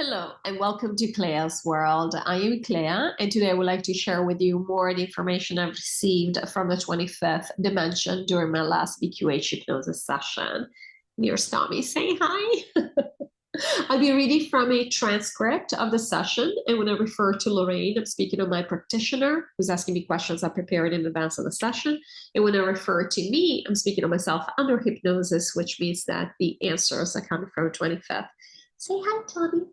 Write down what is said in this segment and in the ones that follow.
Hello and welcome to CLEA'S World. I am Clea, and today I would like to share with you more of the information I've received from the 25th dimension during my last BQH hypnosis session. Here's Tommy saying hi. I'll be reading from a transcript of the session, and when I refer to Lorrayne, I'm speaking of my practitioner who's asking me questions I prepared in advance of the session. And when I refer to me, I'm speaking of myself under hypnosis, which means that the answers are coming from 25th. Say hi, Tommy.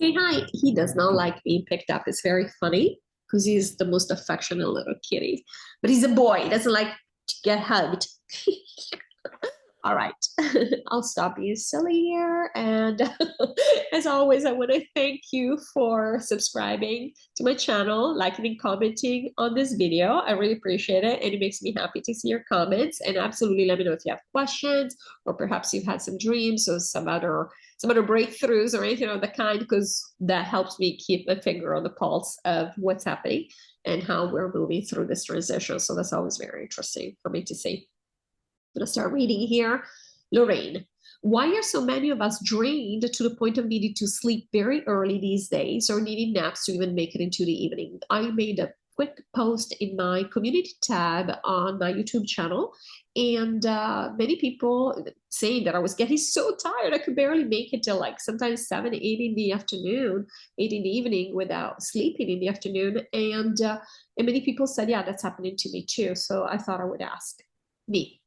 Say hi. He does not like being picked up. It's very funny because he's the most affectionate little kitty. But he's a boy. He doesn't like to get hugged. All right. I'll stop being silly here. And as always, I want to thank you for subscribing to my channel, liking and commenting on this video. I really appreciate it. And it makes me happy to see your comments. And absolutely let me know if you have questions, or perhaps you've had some dreams or some other breakthroughs or anything of the kind, because that helps me keep my finger on the pulse of what's happening and how we're moving through this transition. So that's always very interesting for me to see. I'm going to start reading here. Lorrayne, why are so many of us drained to the point of needing to sleep very early these days, or needing naps to even make it into the evening? I made a quick post in my community tab on my YouTube channel, and many people saying that I was getting so tired I could barely make it till like sometimes 7, 8 in the afternoon, 8 in the evening without sleeping in the afternoon. And many people said, yeah, that's happening to me too. So I thought I would ask me,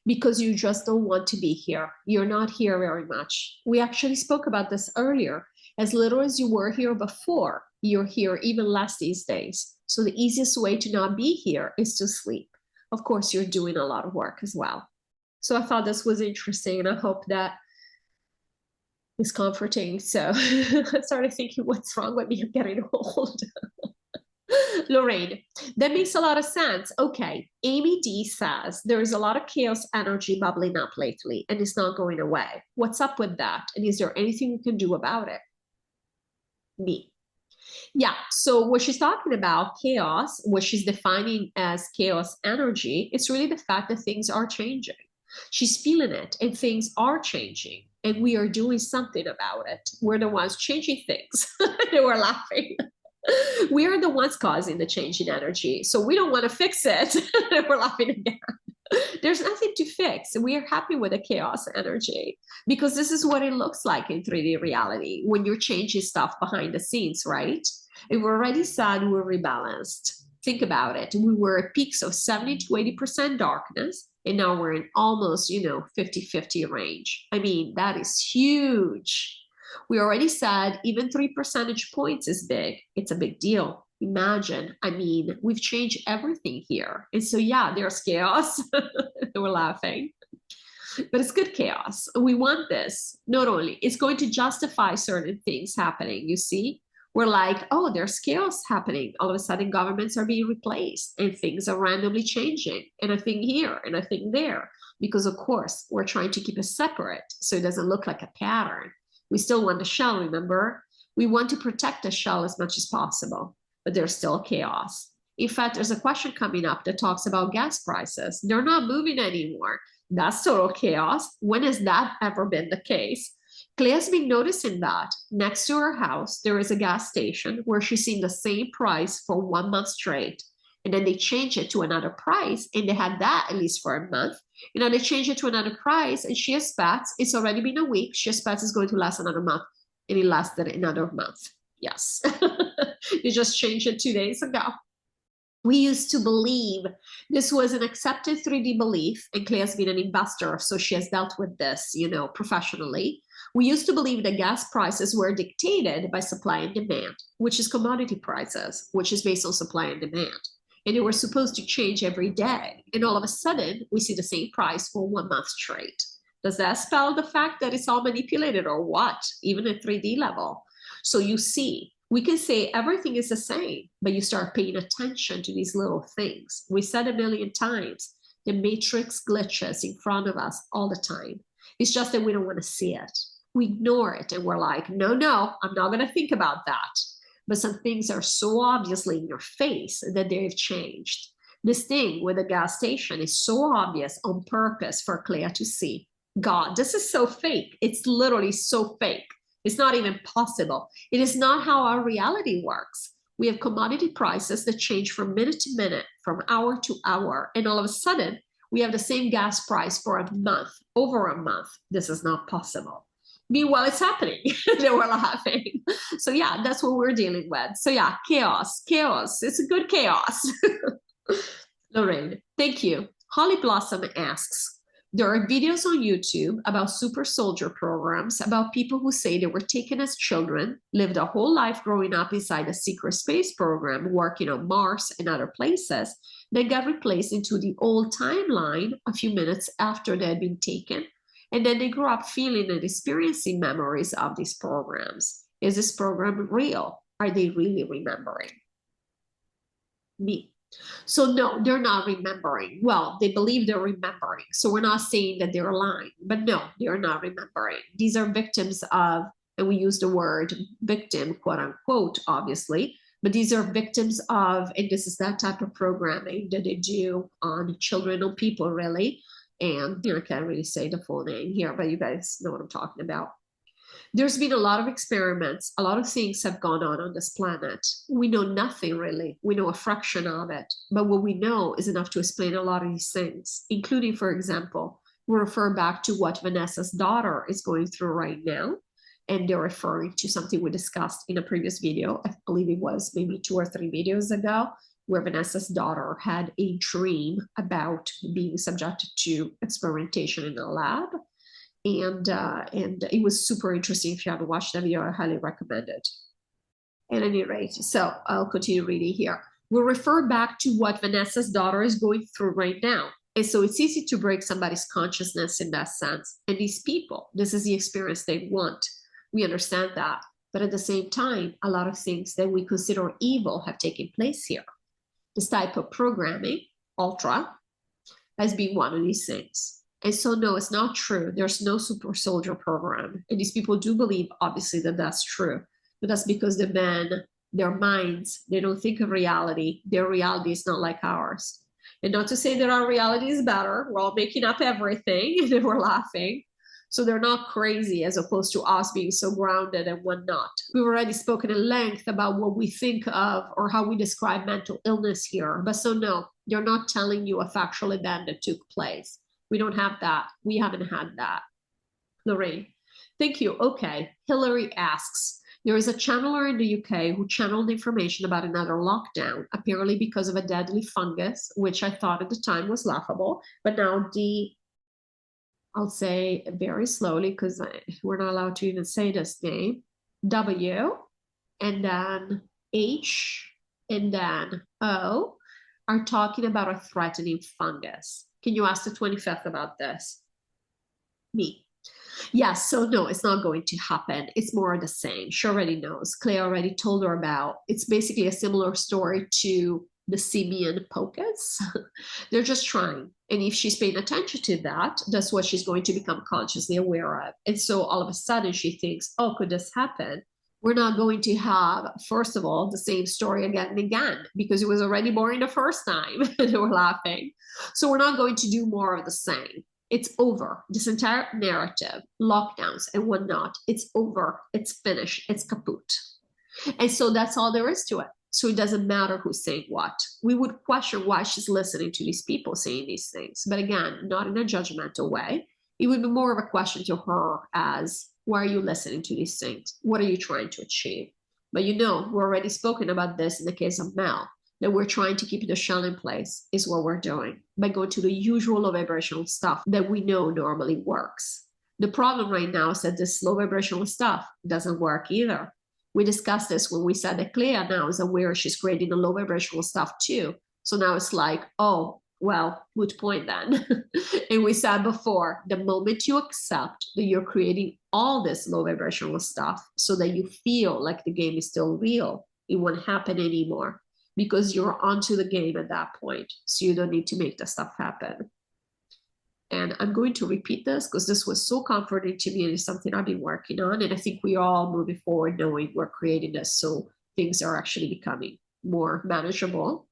because you just don't want to be here. You're not here very much. We actually spoke about this earlier. As little as you were here before, you're here even less these days. So the easiest way to not be here is to sleep. Of course, you're doing a lot of work as well. So I thought this was interesting, and I hope that is comforting. So I started thinking, what's wrong with me? I'm getting old. Lorrayne, that makes a lot of sense. Okay, Amy D says there is a lot of chaos energy bubbling up lately and it's not going away. What's up with that? And is there anything you can do about it? Me. Yeah, so what she's talking about, chaos, what she's defining as chaos energy, it's really the fact that things are changing. She's feeling it and things are changing and we are doing something about it. We're the ones changing things. And we're laughing. We are the ones causing the change in energy. So we don't want to fix it. We're laughing again. There's nothing to fix. We are happy with the chaos energy because this is what it looks like in 3D reality when you're changing stuff behind the scenes, right? And we're already said we're rebalanced. Think about it. We were at peaks of 70 to 80% darkness, and now we're in almost, 50-50 range. I mean, that is huge. We already said even 3 percentage points is big. It's a big deal. Imagine, I mean, we've changed everything here. And so, yeah, there's chaos. We're laughing. But it's good chaos. We want this. Not only, it's going to justify certain things happening, you see? We're like, oh, there's chaos happening. All of a sudden, governments are being replaced and things are randomly changing. And a thing here and a thing there. Because, of course, we're trying to keep it separate so it doesn't look like a pattern. We still want the shell, remember? We want to protect the shell as much as possible, but there's still chaos. In fact, there's a question coming up that talks about gas prices. They're not moving anymore. That's total chaos. When has that ever been the case? Clea's been noticing that next to her house, there is a gas station where she's seen the same price for 1 month straight. And then they change it to another price, and they had that at least for a month. You know, they change it to another price, and she expects, it's already been a week, she expects it's going to last another month, and it lasted another month. Yes. You just changed it 2 days ago. We used to believe this was an accepted 3D belief, and Claire has been an investor, so she has dealt with this, professionally. We used to believe that gas prices were dictated by supply and demand, which is commodity prices, which is based on supply and demand. And they were supposed to change every day. And all of a sudden, we see the same price for 1 month straight. Does that spell the fact that it's all manipulated or what? Even at 3D level. So you see, we can say everything is the same, but you start paying attention to these little things. We said a million times, the matrix glitches in front of us all the time. It's just that we don't want to see it. We ignore it and we're like, no, I'm not going to think about that. But some things are so obviously in your face that they've changed. This thing with the gas station is so obvious on purpose for Clea to see. God, this is so fake. It's literally so fake. It's not even possible. It is not how our reality works. We have commodity prices that change from minute to minute, from hour to hour, and all of a sudden, we have the same gas price for a month, over a month. This is not possible. Meanwhile, it's happening. They were laughing. So yeah, that's what we're dealing with. So yeah, chaos. It's a good chaos. Lorraine, thank you. Holly Blossom asks, there are videos on YouTube about super soldier programs, about people who say they were taken as children, lived a whole life growing up inside a secret space program, working on Mars and other places, then got replaced into the old timeline a few minutes after they had been taken. And then they grew up feeling and experiencing memories of these programs. Is this program real? Are they really remembering? Me. So no, they're not remembering. Well, they believe they're remembering. So we're not saying that they're lying, but no, they're not remembering. These are victims of, and we use the word victim, quote unquote, obviously, but these are victims of, and this is that type of programming that they do on children, on people really. And I can't really say the full name here, but you guys know what I'm talking about. There's been a lot of experiments. A lot of things have gone on this planet. We know nothing really. We know a fraction of it. But what we know is enough to explain a lot of these things, including, for example, we refer back to what Vanessa's daughter is going through right now. And they're referring to something we discussed in a previous video. I believe it was maybe 2 or 3 videos ago, where Vanessa's daughter had a dream about being subjected to experimentation in a lab. And it was super interesting. If you haven't watched that video, I highly recommend it. At any rate, so I'll continue reading here. We'll refer back to what Vanessa's daughter is going through right now. And so it's easy to break somebody's consciousness in that sense. And these people, this is the experience they want. We understand that. But at the same time, a lot of things that we consider evil have taken place here. This type of programming, ultra, has been one of these things. And so, no, it's not true. There's no super soldier program. And these people do believe, obviously, that that's true. But that's because the men, their minds, they don't think of reality. Their reality is not like ours. And not to say that our reality is better. We're all making up everything and we're laughing. So they're not crazy as opposed to us being so grounded and whatnot. We've already spoken at length about what we think of or how we describe mental illness here. But so no, they're not telling you a factual event that took place. We don't have that. We haven't had that. Lorraine, thank you. Okay. Hillary asks, there is a channeler in the UK who channeled information about another lockdown, apparently because of a deadly fungus, which I thought at the time was laughable, but now I'll say very slowly because we're not allowed to even say this name, W, and then H, and then O, are talking about a threatening fungus. Can you ask the 25th about this? Me. Yes, so no, it's not going to happen. It's more of the same. She already knows. Claire already told her about. It's basically a similar story to the simian pocus. They're just trying. And if she's paying attention to that, that's what she's going to become consciously aware of. And so all of a sudden she thinks, oh, could this happen? We're not going to have, first of all, the same story again and again, because it was already boring the first time. And they were laughing. So we're not going to do more of the same. It's over. This entire narrative, lockdowns and whatnot, it's over. It's finished. It's kaput. And so that's all there is to it. So it doesn't matter who's saying what. We would question why she's listening to these people saying these things. But again, not in a judgmental way. It would be more of a question to her as, why are you listening to these things? What are you trying to achieve? But we've already spoken about this in the case of Mel, that we're trying to keep the shell in place is what we're doing by going to the usual low vibrational stuff that we know normally works. The problem right now is that this low vibrational stuff doesn't work either. We discussed this when we said that Clea now is aware she's creating the low vibrational stuff too. So now it's like, oh, well, moot point then. And we said before, the moment you accept that you're creating all this low vibrational stuff so that you feel like the game is still real, it won't happen anymore because you're onto the game at that point. So you don't need to make the stuff happen. And I'm going to repeat this because this was so comforting to me and it's something I've been working on. And I think we all moving forward knowing we're creating this so things are actually becoming more manageable.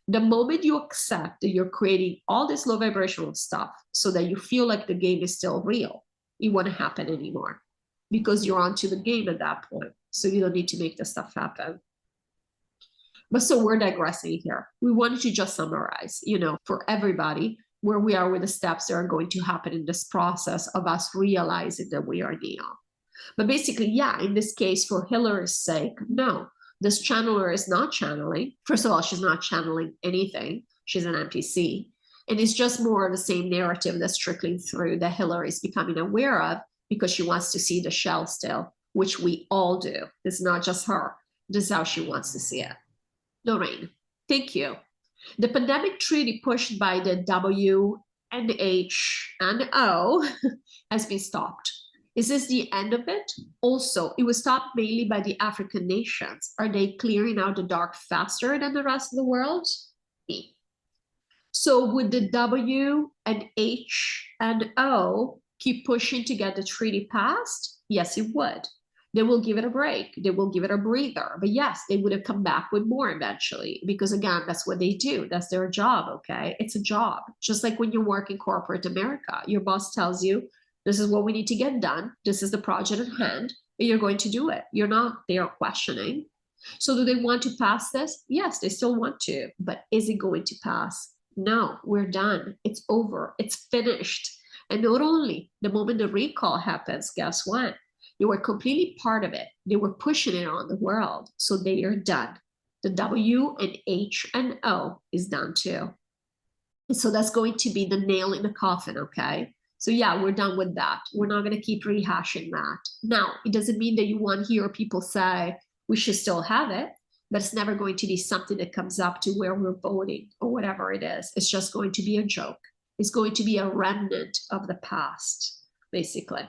The moment you accept that you're creating all this low vibrational stuff so that you feel like the game is still real, it won't happen anymore. because you're onto the game at that point. So you don't need to make this stuff happen. But so we're digressing here. We wanted to just summarize, for everybody, where we are with the steps that are going to happen in this process of us realizing that we are Neo. But basically, yeah, in this case, for Hillary's sake, no, this channeler is not channeling. First of all, she's not channeling anything. She's an NPC. And it's just more of the same narrative that's trickling through that Hillary is becoming aware of because she wants to see the shell still, which we all do. It's not just her. This is how she wants to see it. Lorrayne, thank you. The pandemic treaty pushed by the WHO and O has been stopped. Is this the end of it? Also, it was stopped mainly by the African nations. Are they clearing out the dark faster than the rest of the world? So would the W and H and O keep pushing to get the treaty passed? Yes, it would. They will give it a break. They will give it a breather. But yes, they would have come back with more eventually, because again, that's what they do. That's their job, okay? It's a job. Just like when you work in corporate America, your boss tells you, this is what we need to get done. This is the project at hand, and you're going to do it. You're not there questioning. So do they want to pass this? Yes, they still want to, but is it going to pass? No, we're done. It's over. It's finished. And not only the moment the recall happens, guess what? They were completely part of it. They were pushing it on the world. So they are done. The W and H and O is done too. And so that's going to be the nail in the coffin, okay? So yeah, we're done with that. We're not going to keep rehashing that. Now, it doesn't mean that you won't hear people say we should still have it, but it's never going to be something that comes up to where we're voting or whatever it is. It's just going to be a joke. It's going to be a remnant of the past, basically.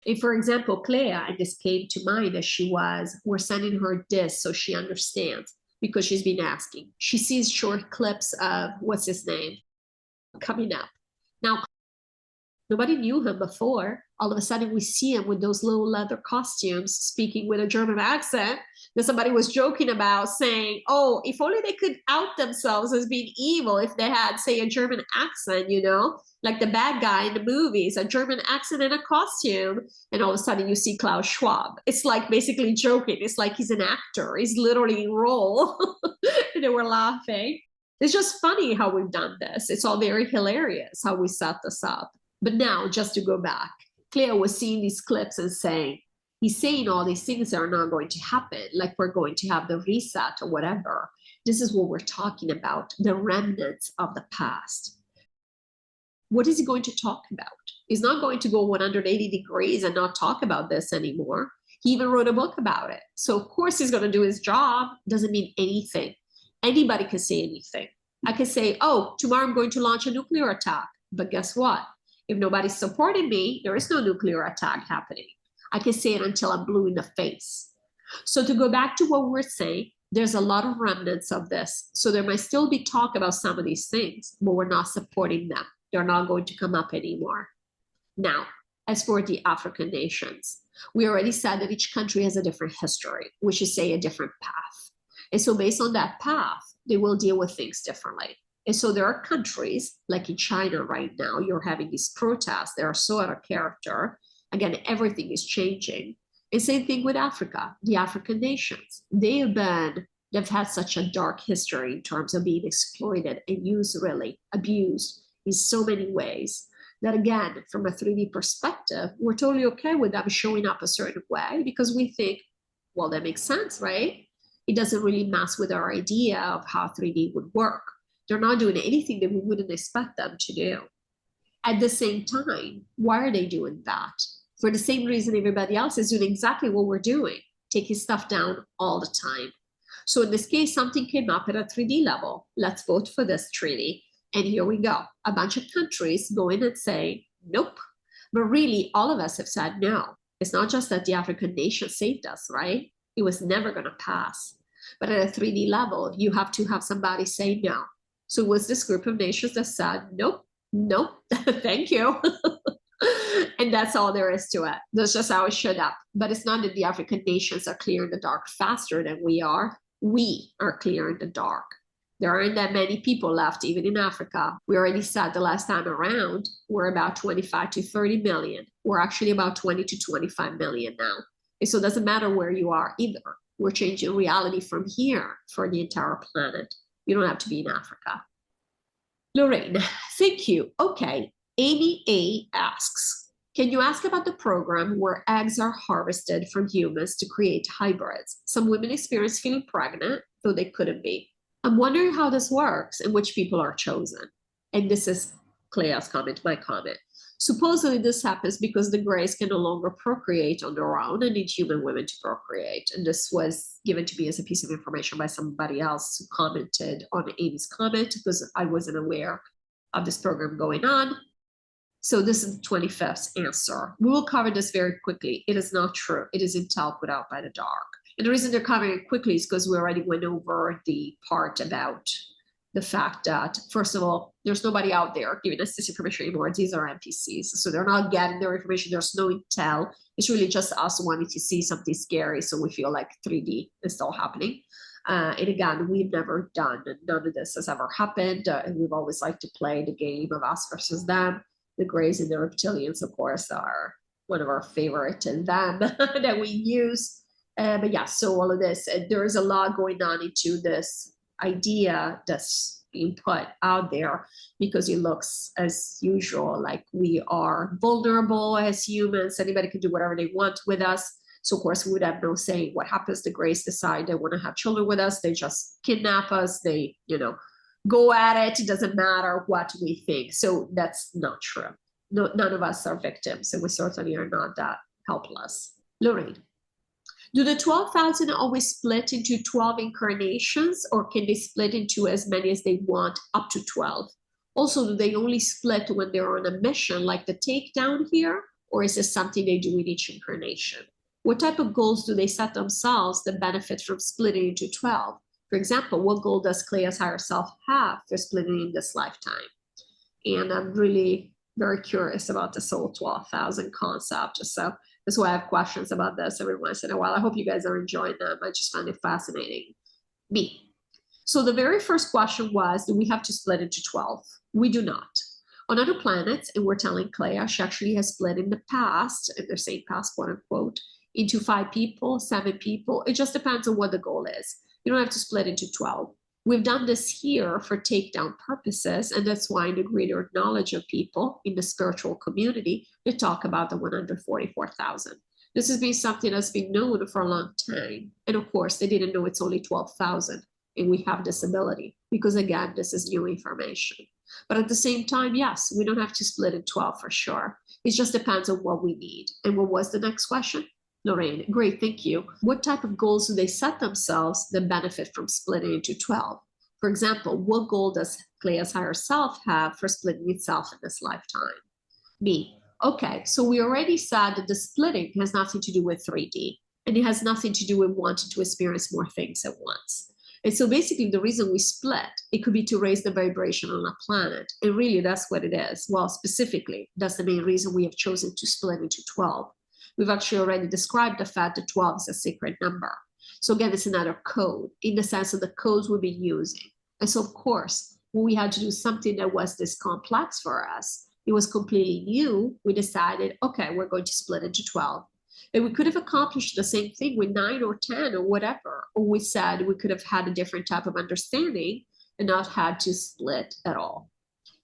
If, for example, Clea, and this came to mind as we're sending her this so she understands, because she's been asking. She sees short clips of, what's his name, coming up. Now, nobody knew him before. All of a sudden, we see him with those little leather costumes, speaking with a German accent that somebody was joking about, saying, oh, if only they could out themselves as being evil if they had, say, a German accent, like the bad guy in the movies, a German accent and a costume. And all of a sudden, you see Klaus Schwab. It's like basically joking. It's like he's an actor. He's literally in role. And they were laughing. It's just funny how we've done this. It's all very hilarious how we set this up. But now, just to go back, Clea was seeing these clips and saying, he's saying all these things that are not going to happen, like we're going to have the reset or whatever. This is what we're talking about, the remnants of the past. What is he going to talk about? He's not going to go 180 degrees and not talk about this anymore. He even wrote a book about it. So of course he's going to do his job. Doesn't mean anything. Anybody can say anything. I can say, oh, tomorrow I'm going to launch a nuclear attack. But guess what? If nobody's supporting me, there is no nuclear attack happening. I can say it until I'm blue in the face. So to go back to what we're saying, there's a lot of remnants of this. So there might still be talk about some of these things, but we're not supporting them. They're not going to come up anymore. Now, as for the African nations, we already said that each country has a different history, which is, say, a different path. And so based on that path, they will deal with things differently. And so there are countries, like in China right now, you're having these protests. They are so out of character. Again, everything is changing. And same thing with Africa, the African nations. They've had such a dark history in terms of being exploited and used, really abused in so many ways, that again, from a 3D perspective, we're totally okay with them showing up a certain way because we think, well, that makes sense, right? It doesn't really mess with our idea of how 3D would work. They're not doing anything that we wouldn't expect them to do. At the same time, why are they doing that? For the same reason everybody else is doing exactly what we're doing, taking stuff down all the time. So in this case, something came up at a 3D level. Let's vote for this treaty. And here we go. A bunch of countries go in and say, nope. But really, all of us have said no. It's not just that the African nation saved us, right? It was never going to pass. But at a 3D level, you have to have somebody say no. So it was this group of nations that said, nope, nope, thank you. And that's all there is to it. That's just how it showed up. But it's not that the African nations are clearing the dark faster than we are. We are clearing the dark. There aren't that many people left, even in Africa. We already said the last time around, we're about 25 to 30 million. We're actually about 20 to 25 million now. And so it doesn't matter where you are either. We're changing reality from here for the entire planet. You don't have to be in Africa. Lorraine, thank you. Okay, Amy A asks, can you ask about the program where eggs are harvested from humans to create hybrids? Some women experience feeling pregnant, though they couldn't be. I'm wondering how this works and which people are chosen. And this is Clea's comment, my comment. Supposedly this happens because the Greys can no longer procreate on their own and need human women to procreate. And this was given to me as a piece of information by somebody else who commented on Amy's comment because I wasn't aware of this program going on. So this is the 25th answer. We will cover this very quickly. It is not true. It is intel put out by the dark. And the reason they're covering it quickly is because we already went over the part about the fact that, first of all, there's nobody out there giving us this information anymore. These are NPCs. So they're not getting their information. There's no intel. It's really just us wanting to see something scary. So we feel like 3D is still happening. And again, we've never done, none of this has ever happened. And we've always liked to play the game of us versus them. The Greys and the reptilians, of course, are one of our favorite and them that we use. But yeah, so all of this, there is a lot going on into this idea that's being put out there because it looks as usual like we are vulnerable as humans. Anybody can do whatever they want with us. So of course we would have no say. What happens? The Greys decide they want to have children with us. They just kidnap us. They, go at it. It doesn't matter what we think. So that's not true. No, none of us are victims, and we certainly are not that helpless. Lorraine. Do the 12,000 always split into 12 incarnations, or can they split into as many as they want, up to 12? Also, do they only split when they're on a mission, like the takedown here, or is this something they do in each incarnation? What type of goals do they set themselves that benefit from splitting into 12? For example, what goal does Clea's higher self have for splitting in this lifetime? And I'm really very curious about this whole 12,000 concept. So that's why I have questions about this every once in a while. I hope you guys are enjoying them. I just find it fascinating. Me. So the very first question was, do we have to split into 12? We do not. On other planets, and we're telling Clea, she actually has split in the past, if they're saying past, quote unquote, into 5 people, 7 people. It just depends on what the goal is. You don't have to split into 12. We've done this here for takedown purposes, and that's why in the greater knowledge of people in the spiritual community, they talk about the 144,000. This has been something that's been known for a long time. And of course, they didn't know it's only 12,000, and we have this ability because, again, this is new information. But at the same time, yes, we don't have to split in 12 for sure. It just depends on what we need. And what was the next question? Lorraine, great, thank you. What type of goals do they set themselves that benefit from splitting into 12? For example, what goal does Clea's higher self have for splitting itself in this lifetime? Me. Okay, so we already said that the splitting has nothing to do with 3D, and it has nothing to do with wanting to experience more things at once. And so basically the reason we split, it could be to raise the vibration on a planet. And really that's what it is. Well, specifically, that's the main reason we have chosen to split into 12. We've actually already described the fact that 12 is a sacred number. So again, it's another code in the sense of the codes we've been using. And so of course, when we had to do something that was this complex for us, it was completely new, we decided, okay, we're going to split into 12. And we could have accomplished the same thing with 9 or 10 or whatever. Or we said we could have had a different type of understanding and not had to split at all.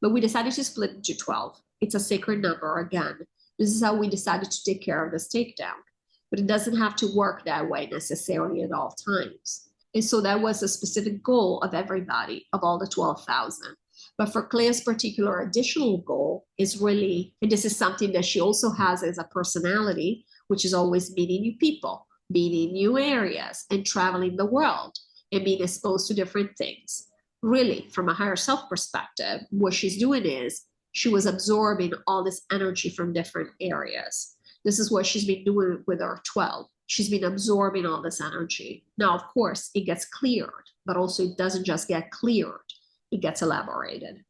But we decided to split into 12. It's a sacred number again. This is how we decided to take care of this takedown. But it doesn't have to work that way necessarily at all times. And so that was a specific goal of everybody, of all the 12,000. But for Clea's particular additional goal is really, and this is something that she also has as a personality, which is always meeting new people, being in new areas, and traveling the world, and being exposed to different things. Really, from a higher self perspective, what she's doing is, she was absorbing all this energy from different areas. This is what she's been doing with her 12. She's been absorbing all this energy. Now, of course, it gets cleared, but also it doesn't just get cleared, it gets elaborated.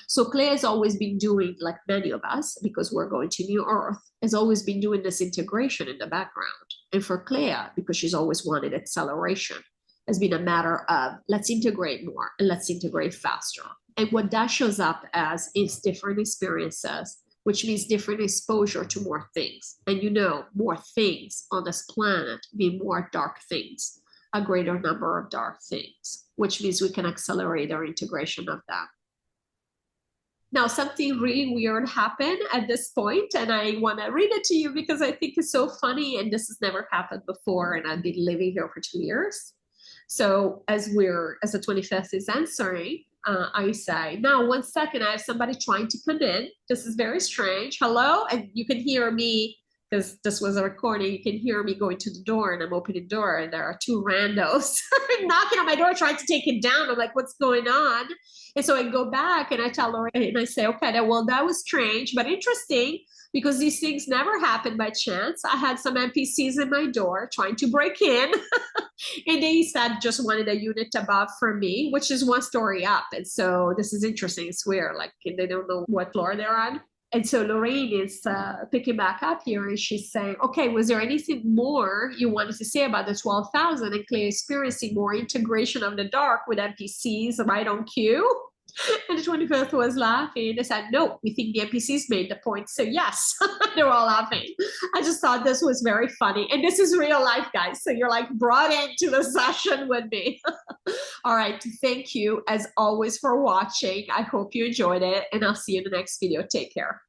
So Clea has always been doing, like many of us, because we're going to New Earth, has always been doing this integration in the background. And for Clea, because she's always wanted acceleration. has been a matter of let's integrate more and let's integrate faster. And what that shows up as is different experiences, which means different exposure to more things. And you know, more things on this planet mean more dark things, a greater number of dark things, which means we can accelerate our integration of that. Now, something really weird happened at this point, and I want to read it to you because I think it's so funny, and this has never happened before, and I've been living here for 2 years. So as the 25th is answering, I say, now, 1 second, I have somebody trying to come in. This is very strange. Hello? And you can hear me, because this was a recording, you can hear me going to the door, and I'm opening the door, and there are 2 randos knocking on my door, trying to take it down. I'm like, what's going on? And so I go back and I tell Lorrayne, and I say, okay, that was strange, but interesting, because these things never happen by chance. I had some NPCs in my door trying to break in. And they said just wanted a unit above for me, which is 1 story up. And so this is interesting. It's weird. Like they don't know what floor they're on. And so Lorrayne is picking back up here, and she's saying, okay, was there anything more you wanted to say about the 12,000 and Clea experiencing more integration of the dark with NPCs right on cue? And the 25th was laughing. They said, no, we think the NPCs made the point. So yes, they were all laughing. I just thought this was very funny. And this is real life, guys. So you're like brought into the session with me. All right. Thank you as always for watching. I hope you enjoyed it, and I'll see you in the next video. Take care.